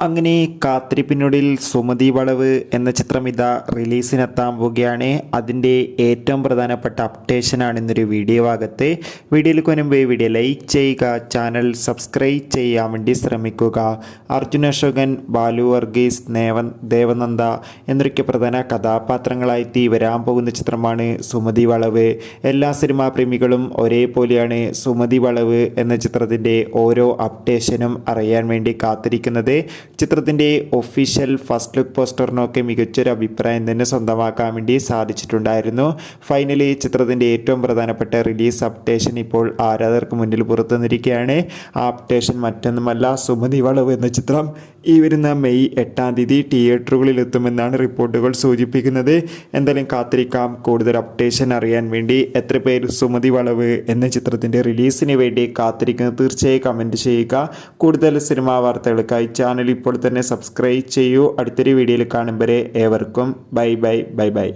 അങ്ങനെ കാത്തിരിപ്പിനൊടുവിൽ സുമതി വളവ് എന്ന ചിത്രം ഇതാ റിലീസിനെത്താൻ പോവുകയാണ്. അതിൻ്റെ ഏറ്റവും പ്രധാനപ്പെട്ട അപ്ഡേഷനാണ് ഇന്നൊരു വീഡിയോ ഭാഗത്ത്. വീഡിയോയിൽ മുൻപ് വീഡിയോ ലൈക്ക് ചെയ്യുക, ചാനൽ സബ്സ്ക്രൈബ് ചെയ്യാൻ വേണ്ടി ശ്രമിക്കുക. അർജുൻ അശോകൻ, ബാലു വർഗീസ്, ദേവനന്ദ എന്നൊക്കെ പ്രധാന കഥാപാത്രങ്ങളായി വരാൻ പോകുന്ന ചിത്രമാണ് സുമതി വളവ്. എല്ലാ സിനിമാ പ്രേമികളും ഒരേപോലെയാണ് സുമതി വളവ് എന്ന ചിത്രത്തിൻ്റെ ഓരോ അപ്ഡേഷനും അറിയാൻ വേണ്ടി കാത്തിരിക്കുന്നത്. ചിത്രത്തിൻ്റെ ഒഫീഷ്യൽ ഫസ്റ്റ് ലുക്ക് പോസ്റ്ററിനൊക്കെ മികച്ചൊരു അഭിപ്രായം തന്നെ സ്വന്തമാക്കാൻ വേണ്ടി സാധിച്ചിട്ടുണ്ടായിരുന്നു. ഫൈനലി ചിത്രത്തിൻ്റെ ഏറ്റവും പ്രധാനപ്പെട്ട റിലീസ് അപ്ഡേഷൻ ഇപ്പോൾ ആരാധകർക്ക് മുന്നിൽ പുറത്തു വന്നിരിക്കുകയാണ്. ആ അപ്ഡേഷൻ മറ്റൊന്നുമല്ല, സുമതി വളവ് എന്ന ചിത്രം ഈ വരുന്ന മെയ് 8-ാം തീയതി തിയേറ്ററുകളിൽ എത്തുമെന്നാണ് റിപ്പോർട്ടുകൾ സൂചിപ്പിക്കുന്നത്. എന്തായാലും കാത്തിരിക്കാം കൂടുതൽ അപ്ഡേഷൻ അറിയാൻ വേണ്ടി. എത്ര പേര് സുമതി വളവ് എന്ന ചിത്രത്തിൻ്റെ റിലീസിന് വേണ്ടി കാത്തിരിക്കുന്നത് തീർച്ചയായും കമൻറ്റ് ചെയ്യുക. കൂടുതൽ സിനിമാ വാർത്തകൾക്കായി ചാനൽ ഇപ്പോൾ തന്നെ സബ്സ്ക്രൈബ് ചെയ്യൂ. അടുത്തൊരു വീഡിയോയിൽ കാണും വരെ ഏവർക്കും ബൈ.